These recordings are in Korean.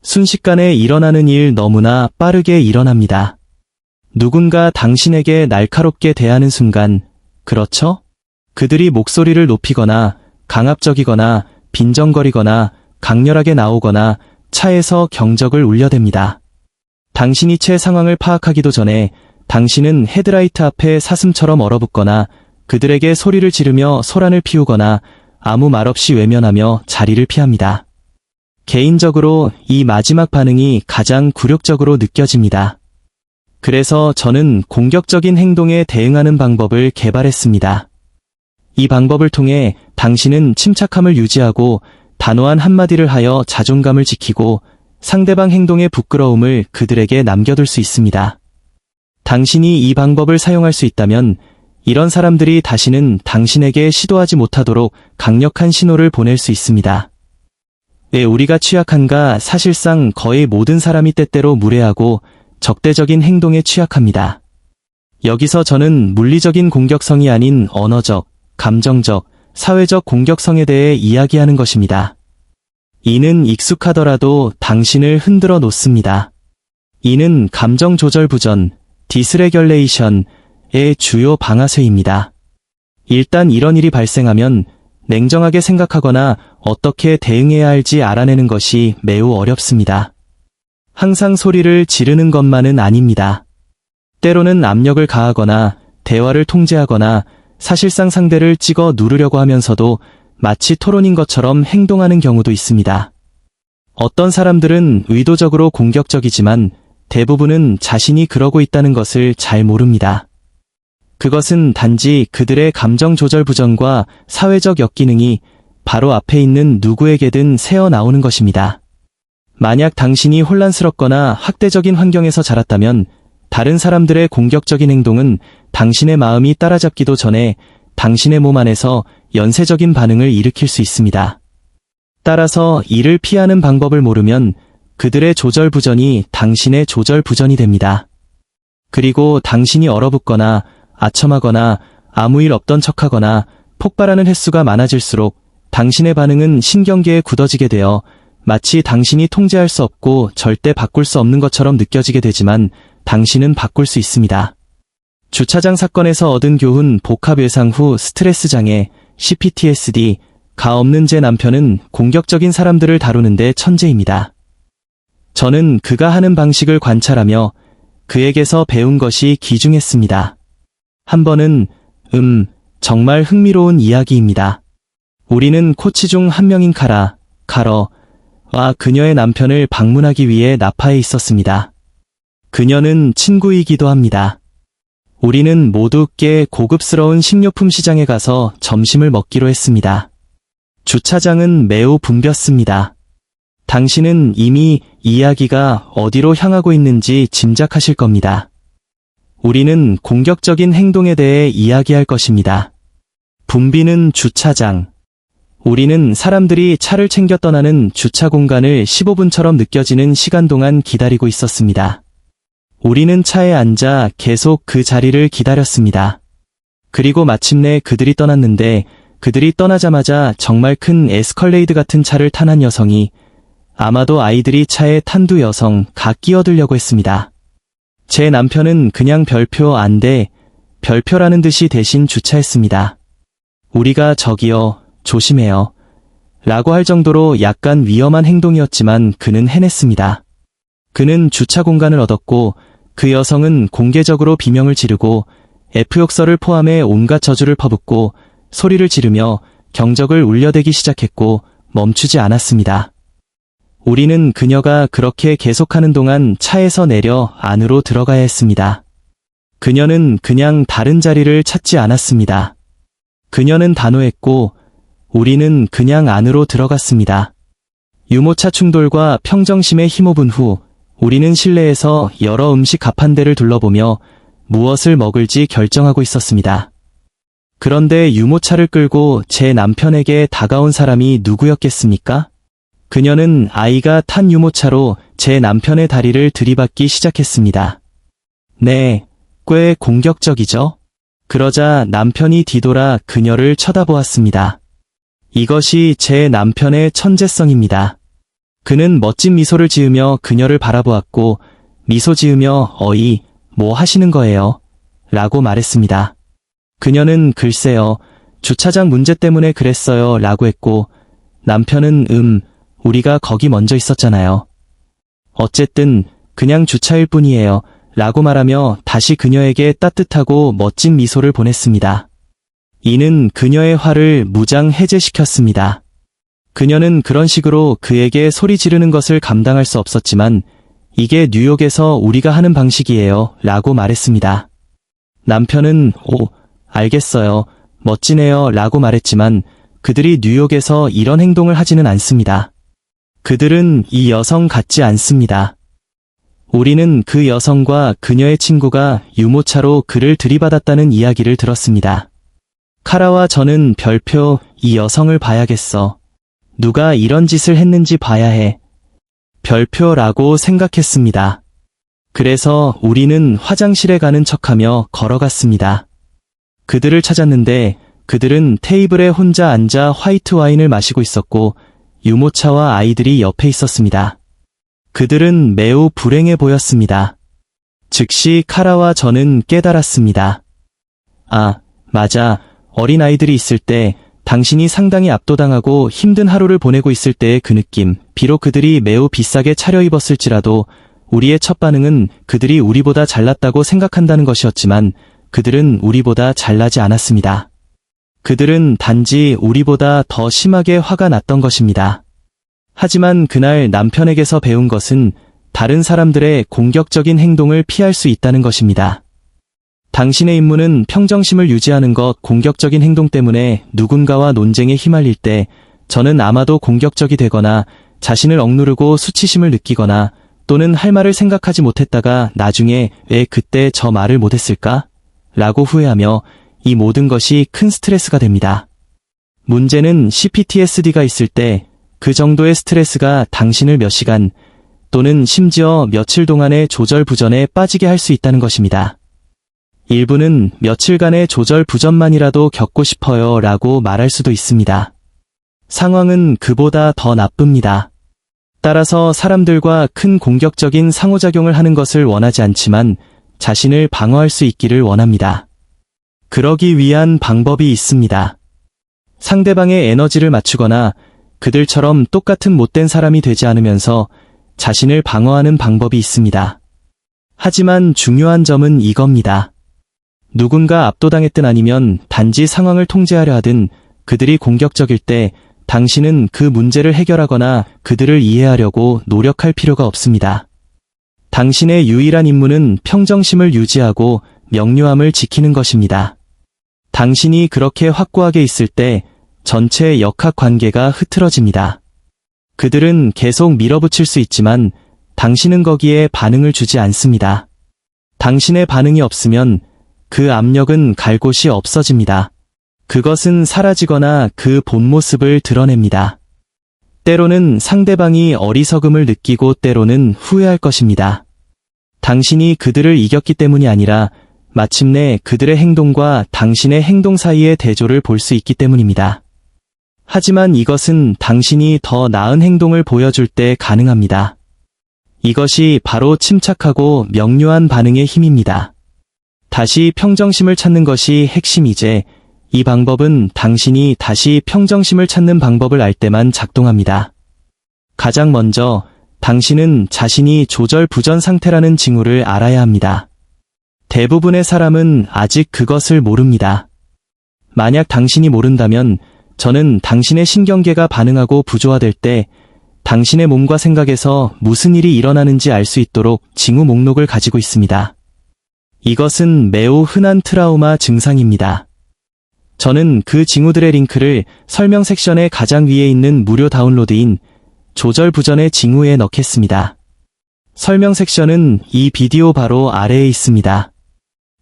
순식간에 일어나는 일 너무나 빠르게 일어납니다. 누군가 당신에게 날카롭게 대하는 순간, 그렇죠? 그들이 목소리를 높이거나 강압적이거나 빈정거리거나 강렬하게 나오거나 차에서 경적을 울려댑니다. 당신이 채 상황을 파악하기도 전에 당신은 헤드라이트 앞에 사슴처럼 얼어붙거나 그들에게 소리를 지르며 소란을 피우거나 아무 말 없이 외면하며 자리를 피합니다. 개인적으로 이 마지막 반응이 가장 굴욕적으로 느껴집니다. 그래서 저는 공격적인 행동에 대응하는 방법을 개발했습니다. 이 방법을 통해 당신은 침착함을 유지하고 단호한 한마디를 하여 자존감을 지키고 상대방 행동의 부끄러움을 그들에게 남겨둘 수 있습니다. 당신이 이 방법을 사용할 수 있다면 이런 사람들이 다시는 당신에게 시도하지 못하도록 강력한 신호를 보낼 수 있습니다. 왜 우리가 취약한가? 사실상 거의 모든 사람이 때때로 무례하고 적대적인 행동에 취약합니다. 여기서 저는 물리적인 공격성이 아닌 언어적, 감정적, 사회적 공격성에 대해 이야기하는 것입니다. 이는 익숙하더라도 당신을 흔들어 놓습니다. 이는 감정 조절 부전, 디스레귤레이션의 주요 방아쇠입니다. 일단 이런 일이 발생하면 냉정하게 생각하거나 어떻게 대응해야 할지 알아내는 것이 매우 어렵습니다. 항상 소리를 지르는 것만은 아닙니다. 때로는 압력을 가하거나 대화를 통제하거나 사실상 상대를 찍어 누르려고 하면서도 마치 토론인 것처럼 행동하는 경우도 있습니다. 어떤 사람들은 의도적으로 공격적이지만 대부분은 자신이 그러고 있다는 것을 잘 모릅니다. 그것은 단지 그들의 감정 조절 부전과 사회적 역기능이 바로 앞에 있는 누구에게든 새어나오는 것입니다. 만약 당신이 혼란스럽거나 학대적인 환경에서 자랐다면 다른 사람들의 공격적인 행동은 당신의 마음이 따라잡기도 전에 당신의 몸 안에서 연쇄적인 반응을 일으킬 수 있습니다. 따라서 이를 피하는 방법을 모르면 그들의 조절 부전이 당신의 조절 부전이 됩니다. 그리고 당신이 얼어붙거나 아첨하거나 아무 일 없던 척하거나 폭발하는 횟수가 많아질수록 당신의 반응은 신경계에 굳어지게 되어 마치 당신이 통제할 수 없고 절대 바꿀 수 없는 것처럼 느껴지게 되지만 당신은 바꿀 수 있습니다. 주차장 사건에서 얻은 교훈. 복합 외상 후 스트레스 장애, CPTSD가 없는 제 남편은 공격적인 사람들을 다루는데 천재입니다. 저는 그가 하는 방식을 관찰하며 그에게서 배운 것이 귀중했습니다. 한 번은 정말 흥미로운 이야기입니다. 우리는 코치 중 한 명인 카러와 그녀의 남편을 방문하기 위해 나파에 있었습니다. 그녀는 친구이기도 합니다. 우리는 모두 꽤 고급스러운 식료품 시장에 가서 점심을 먹기로 했습니다. 주차장은 매우 붐볐습니다. 당신은 이미 이야기가 어디로 향하고 있는지 짐작하실 겁니다. 우리는 공격적인 행동에 대해 이야기할 것입니다. 붐비는 주차장. 우리는 사람들이 차를 챙겨 떠나는 주차 공간을 15분처럼 느껴지는 시간 동안 기다리고 있었습니다. 우리는 차에 앉아 계속 그 자리를 기다렸습니다. 그리고 마침내 그들이 떠났는데 그들이 떠나자마자 정말 큰 에스컬레이드 같은 차를 탄 한 여성이 아마도 아이들이 차에 탄 두 여성가 끼어들려고 했습니다. 제 남편은 그냥 별표 안 돼, 별표라는 듯이 대신 주차했습니다. 우리가 저기요, 조심해요 라고 할 정도로 약간 위험한 행동이었지만 그는 해냈습니다. 그는 주차 공간을 얻었고 그 여성은 공개적으로 비명을 지르고 F욕설을 포함해 온갖 저주를 퍼붓고 소리를 지르며 경적을 울려대기 시작했고 멈추지 않았습니다. 우리는 그녀가 그렇게 계속하는 동안 차에서 내려 안으로 들어가야 했습니다. 그녀는 그냥 다른 자리를 찾지 않았습니다. 그녀는 단호했고 우리는 그냥 안으로 들어갔습니다. 유모차 충돌과 평정심에 힘입은 후 우리는 실내에서 여러 음식 가판대를 둘러보며 무엇을 먹을지 결정하고 있었습니다. 그런데 유모차를 끌고 제 남편에게 다가온 사람이 누구였겠습니까? 그녀는 아이가 탄 유모차로 제 남편의 다리를 들이받기 시작했습니다. 네, 꽤 공격적이죠? 그러자 남편이 뒤돌아 그녀를 쳐다보았습니다. 이것이 제 남편의 천재성입니다. 그는 멋진 미소를 지으며 그녀를 바라보았고 미소 지으며 어이, 뭐 하시는 거예요? 라고 말했습니다. 그녀는 글쎄요, 주차장 문제 때문에 그랬어요 라고 했고 남편은 우리가 거기 먼저 있었잖아요. 어쨌든 그냥 주차일 뿐이에요 라고 말하며 다시 그녀에게 따뜻하고 멋진 미소를 보냈습니다. 이는 그녀의 화를 무장 해제시켰습니다. 그녀는 그런 식으로 그에게 소리 지르는 것을 감당할 수 없었지만 이게 뉴욕에서 우리가 하는 방식이에요 라고 말했습니다. 남편은 알겠어요. 멋지네요 라고 말했지만 그들이 뉴욕에서 이런 행동을 하지는 않습니다. 그들은 이 여성 같지 않습니다. 우리는 그 여성과 그녀의 친구가 유모차로 그를 들이받았다는 이야기를 들었습니다. 카라와 저는 별표 이 여성을 봐야겠어. 누가 이런 짓을 했는지 봐야 해. 별표라고 생각했습니다. 그래서 우리는 화장실에 가는 척하며 걸어갔습니다. 그들을 찾았는데 그들은 테이블에 혼자 앉아 화이트 와인을 마시고 있었고 유모차와 아이들이 옆에 있었습니다. 그들은 매우 불행해 보였습니다. 즉시 카라와 저는 깨달았습니다. 아, 맞아. 어린아이들이 있을 때 당신이 상당히 압도당하고 힘든 하루를 보내고 있을 때의 그 느낌, 비록 그들이 매우 비싸게 차려입었을지라도 우리의 첫 반응은 그들이 우리보다 잘났다고 생각한다는 것이었지만 그들은 우리보다 잘나지 않았습니다. 그들은 단지 우리보다 더 심하게 화가 났던 것입니다. 하지만 그날 남편에게서 배운 것은 다른 사람들의 공격적인 행동을 피할 수 있다는 것입니다. 당신의 임무는 평정심을 유지하는 것. 공격적인 행동 때문에 누군가와 논쟁에 휘말릴 때 저는 아마도 공격적이 되거나 자신을 억누르고 수치심을 느끼거나 또는 할 말을 생각하지 못했다가 나중에 왜 그때 저 말을 못했을까? 라고 후회하며 이 모든 것이 큰 스트레스가 됩니다. 문제는 CPTSD가 있을 때 그 정도의 스트레스가 당신을 몇 시간 또는 심지어 며칠 동안의 조절부전에 빠지게 할 수 있다는 것입니다. 일부는 며칠간의 조절부전만이라도 겪고 싶어요 라고 말할 수도 있습니다. 상황은 그보다 더 나쁩니다. 따라서 사람들과 큰 공격적인 상호작용을 하는 것을 원하지 않지만 자신을 방어할 수 있기를 원합니다. 그러기 위한 방법이 있습니다. 상대방의 에너지를 맞추거나 그들처럼 똑같은 못된 사람이 되지 않으면서 자신을 방어하는 방법이 있습니다. 하지만 중요한 점은 이겁니다. 누군가 압도당했든 아니면 단지 상황을 통제하려 하든 그들이 공격적일 때 당신은 그 문제를 해결하거나 그들을 이해하려고 노력할 필요가 없습니다. 당신의 유일한 임무는 평정심을 유지하고 명료함을 지키는 것입니다. 당신이 그렇게 확고하게 있을 때 전체 역학관계가 흐트러집니다. 그들은 계속 밀어붙일 수 있지만 당신은 거기에 반응을 주지 않습니다. 당신의 반응이 없으면 그 압력은 갈 곳이 없어집니다. 그것은 사라지거나 그 본 모습을 드러냅니다. 때로는 상대방이 어리석음을 느끼고 때로는 후회할 것입니다. 당신이 그들을 이겼기 때문이 아니라 마침내 그들의 행동과 당신의 행동 사이의 대조를 볼 수 있기 때문입니다. 하지만 이것은 당신이 더 나은 행동을 보여줄 때 가능합니다. 이것이 바로 침착하고 명료한 반응의 힘입니다. 다시 평정심을 찾는 것이 핵심이제 이 방법은 당신이 다시 평정심을 찾는 방법을 알 때만 작동합니다. 가장 먼저 당신은 자신이 조절부전 상태라는 징후를 알아야 합니다. 대부분의 사람은 아직 그것을 모릅니다. 만약 당신이 모른다면 저는 당신의 신경계가 반응하고 부조화될 때 당신의 몸과 생각에서 무슨 일이 일어나는지 알 수 있도록 징후 목록을 가지고 있습니다. 이것은 매우 흔한 트라우마 증상입니다. 저는 그 징후들의 링크를 설명 섹션의 가장 위에 있는 무료 다운로드인 조절부전의 징후에 넣겠습니다. 설명 섹션은 이 비디오 바로 아래에 있습니다.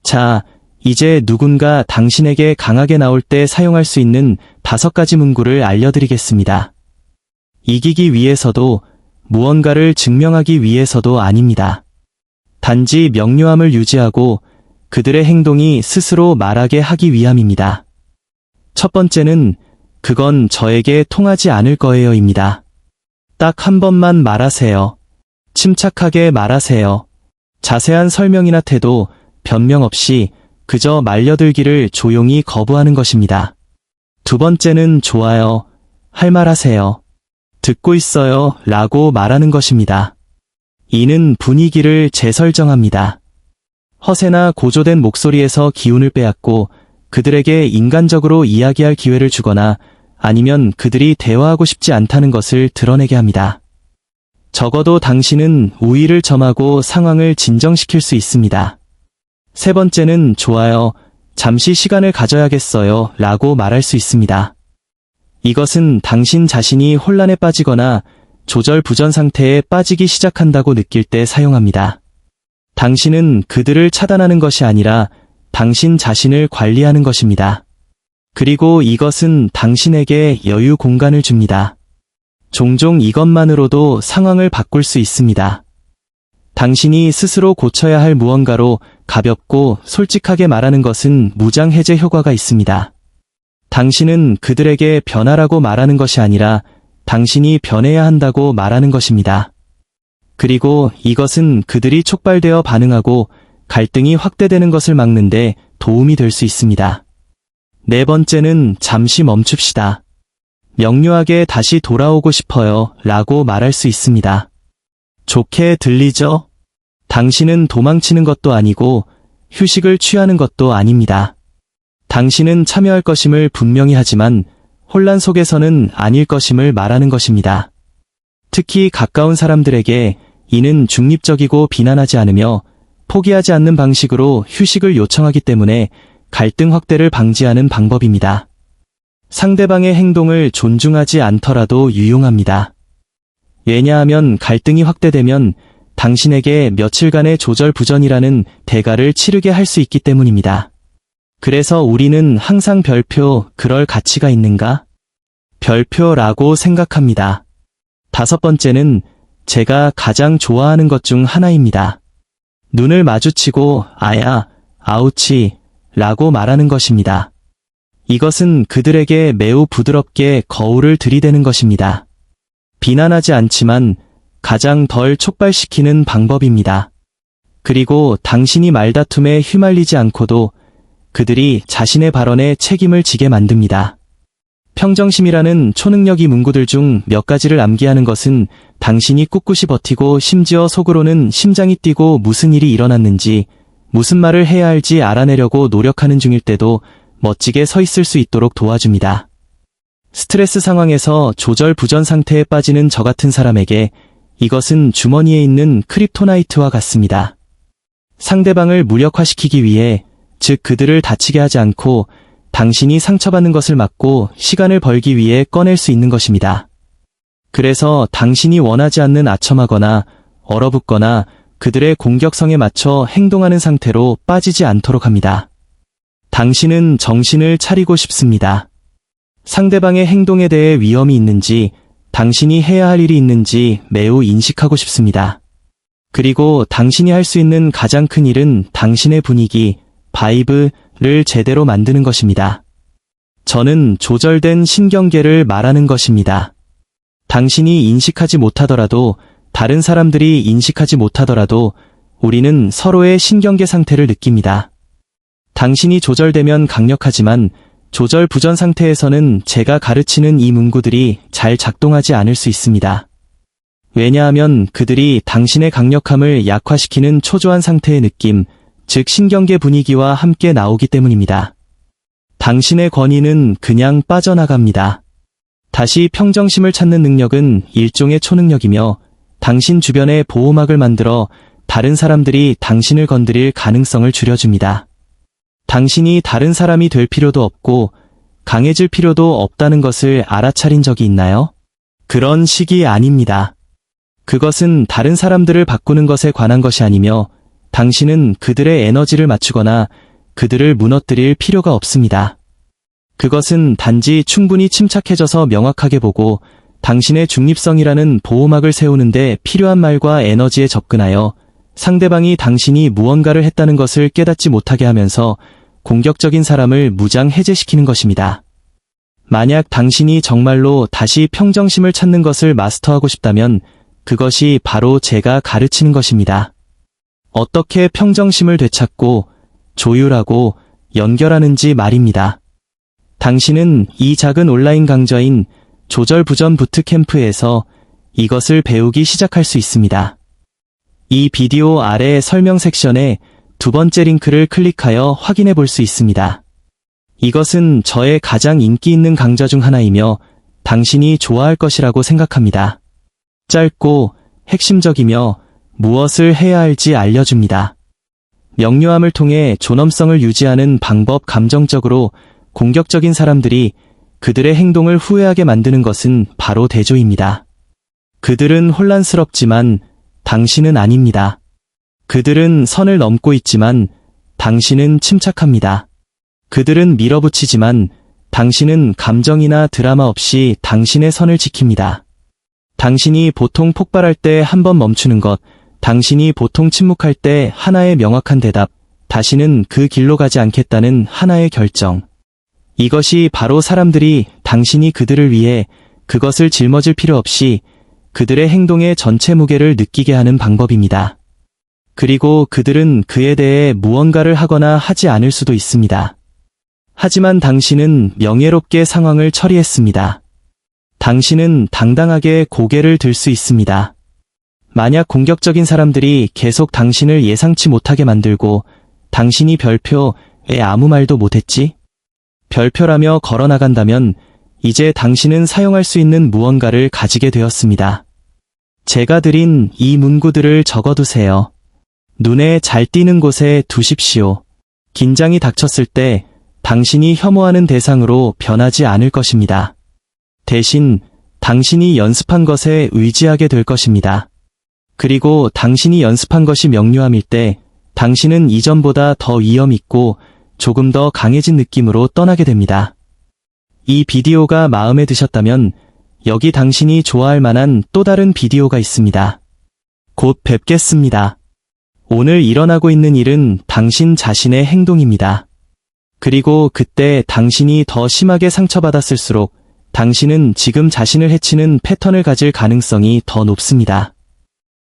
자, 이제 누군가 당신에게 강하게 나올 때 사용할 수 있는 5가지 문구를 알려드리겠습니다. 이기기 위해서도 무언가를 증명하기 위해서도 아닙니다. 단지 명료함을 유지하고 그들의 행동이 스스로 말하게 하기 위함입니다. 첫 번째는 그건 저에게 통하지 않을 거예요입니다. 딱 한 번만 말하세요. 침착하게 말하세요. 자세한 설명이나 태도, 변명 없이 그저 말려들기를 조용히 거부하는 것입니다. 두 번째는 좋아요. 할 말 하세요. 듣고 있어요. 라고 말하는 것입니다. 이는 분위기를 재설정합니다. 허세나 고조된 목소리에서 기운을 빼앗고 그들에게 인간적으로 이야기할 기회를 주거나 아니면 그들이 대화하고 싶지 않다는 것을 드러내게 합니다. 적어도 당신은 우위를 점하고 상황을 진정시킬 수 있습니다. 세 번째는 좋아요. 잠시 시간을 가져야겠어요. 라고 말할 수 있습니다. 이것은 당신 자신이 혼란에 빠지거나 조절부전 상태에 빠지기 시작한다고 느낄 때 사용합니다. 당신은 그들을 차단하는 것이 아니라 당신 자신을 관리하는 것입니다. 그리고 이것은 당신에게 여유 공간을 줍니다. 종종 이것만으로도 상황을 바꿀 수 있습니다. 당신이 스스로 고쳐야 할 무언가로 가볍고 솔직하게 말하는 것은 무장 해제 효과가 있습니다. 당신은 그들에게 변하라고 말하는 것이 아니라 당신이 변해야 한다고 말하는 것입니다. 그리고 이것은 그들이 촉발되어 반응하고 갈등이 확대되는 것을 막는데 도움이 될 수 있습니다. 네 번째는 잠시 멈춥시다. 명료하게 다시 돌아오고 싶어요. 라고 말할 수 있습니다. 좋게 들리죠? 당신은 도망치는 것도 아니고 휴식을 취하는 것도 아닙니다. 당신은 참여할 것임을 분명히 하지만 혼란 속에서는 아닐 것임을 말하는 것입니다. 특히 가까운 사람들에게 이는 중립적이고 비난하지 않으며 포기하지 않는 방식으로 휴식을 요청하기 때문에 갈등 확대를 방지하는 방법입니다. 상대방의 행동을 존중하지 않더라도 유용합니다. 왜냐하면 갈등이 확대되면 당신에게 며칠간의 조절부전이라는 대가를 치르게 할 수 있기 때문입니다. 그래서 우리는 항상 별표, 그럴 가치가 있는가? 별표라고 생각합니다. 다섯 번째는 제가 가장 좋아하는 것 중 하나입니다. 눈을 마주치고 아야, 아우치 라고 말하는 것입니다. 이것은 그들에게 매우 부드럽게 거울을 들이대는 것입니다. 비난하지 않지만 가장 덜 촉발시키는 방법입니다. 그리고 당신이 말다툼에 휘말리지 않고도 그들이 자신의 발언에 책임을 지게 만듭니다. 평정심이라는 초능력이 문구들 중 몇 가지를 암기하는 것은 당신이 꿋꿋이 버티고 심지어 속으로는 심장이 뛰고 무슨 일이 일어났는지, 무슨 말을 해야 할지 알아내려고 노력하는 중일 때도 멋지게 서 있을 수 있도록 도와줍니다. 스트레스 상황에서 조절부전 상태에 빠지는 저 같은 사람에게 이것은 주머니에 있는 크립토나이트와 같습니다. 상대방을 무력화시키기 위해, 즉 그들을 다치게 하지 않고 당신이 상처받는 것을 막고 시간을 벌기 위해 꺼낼 수 있는 것입니다. 그래서 당신이 원하지 않는 아첨하거나 얼어붙거나 그들의 공격성에 맞춰 행동하는 상태로 빠지지 않도록 합니다. 당신은 정신을 차리고 싶습니다. 상대방의 행동에 대해 위험이 있는지, 당신이 해야 할 일이 있는지 매우 인식하고 싶습니다. 그리고 당신이 할 수 있는 가장 큰 일은 당신의 분위기, 바이브를 제대로 만드는 것입니다. 저는 조절된 신경계를 말하는 것입니다. 당신이 인식하지 못하더라도, 다른 사람들이 인식하지 못하더라도 우리는 서로의 신경계 상태를 느낍니다. 당신이 조절되면 강력하지만 조절 부전 상태에서는 제가 가르치는 이 문구들이 잘 작동하지 않을 수 있습니다. 왜냐하면 그들이 당신의 강력함을 약화시키는 초조한 상태의 느낌, 즉 신경계 분위기와 함께 나오기 때문입니다. 당신의 권위는 그냥 빠져나갑니다. 다시 평정심을 찾는 능력은 일종의 초능력이며 당신 주변에 보호막을 만들어 다른 사람들이 당신을 건드릴 가능성을 줄여줍니다. 당신이 다른 사람이 될 필요도 없고 강해질 필요도 없다는 것을 알아차린 적이 있나요? 그런 식이 아닙니다. 그것은 다른 사람들을 바꾸는 것에 관한 것이 아니며 당신은 그들의 에너지를 맞추거나 그들을 무너뜨릴 필요가 없습니다. 그것은 단지 충분히 침착해져서 명확하게 보고 당신의 중립성이라는 보호막을 세우는데 필요한 말과 에너지에 접근하여 상대방이 당신이 무언가를 했다는 것을 깨닫지 못하게 하면서 공격적인 사람을 무장 해제시키는 것입니다. 만약 당신이 정말로 다시 평정심을 찾는 것을 마스터하고 싶다면 그것이 바로 제가 가르치는 것입니다. 어떻게 평정심을 되찾고 조율하고 연결하는지 말입니다. 당신은 이 작은 온라인 강좌인 조절부전 부트캠프에서 이것을 배우기 시작할 수 있습니다. 이 비디오 아래 설명 섹션에 두 번째 링크를 클릭하여 확인해 볼 수 있습니다. 이것은 저의 가장 인기 있는 강좌 중 하나이며 당신이 좋아할 것이라고 생각합니다. 짧고 핵심적이며 무엇을 해야 할지 알려줍니다. 명료함을 통해 존엄성을 유지하는 방법. 감정적으로 공격적인 사람들이 그들의 행동을 후회하게 만드는 것은 바로 대조입니다. 그들은 혼란스럽지만 당신은 아닙니다. 그들은 선을 넘고 있지만 당신은 침착합니다. 그들은 밀어붙이지만 당신은 감정이나 드라마 없이 당신의 선을 지킵니다. 당신이 보통 폭발할 때 한 번 멈추는 것, 당신이 보통 침묵할 때 하나의 명확한 대답, 다시는 그 길로 가지 않겠다는 하나의 결정. 이것이 바로 사람들이 당신이 그들을 위해 그것을 짊어질 필요 없이 그들의 행동의 전체 무게를 느끼게 하는 방법입니다. 그리고 그들은 그에 대해 무언가를 하거나 하지 않을 수도 있습니다. 하지만 당신은 명예롭게 상황을 처리했습니다. 당신은 당당하게 고개를 들 수 있습니다. 만약 공격적인 사람들이 계속 당신을 예상치 못하게 만들고 당신이 별표에 아무 말도 못했지? 별표라며 걸어나간다면 이제 당신은 사용할 수 있는 무언가를 가지게 되었습니다. 제가 드린 이 문구들을 적어두세요. 눈에 잘 띄는 곳에 두십시오. 긴장이 닥쳤을 때 당신이 혐오하는 대상으로 변하지 않을 것입니다. 대신 당신이 연습한 것에 의지하게 될 것입니다. 그리고 당신이 연습한 것이 명료함일 때 당신은 이전보다 더 위험 있고 조금 더 강해진 느낌으로 떠나게 됩니다. 이 비디오가 마음에 드셨다면 여기 당신이 좋아할 만한 또 다른 비디오가 있습니다. 곧 뵙겠습니다. 오늘 일어나고 있는 일은 당신 자신의 행동입니다. 그리고 그때 당신이 더 심하게 상처받았을수록 당신은 지금 자신을 해치는 패턴을 가질 가능성이 더 높습니다.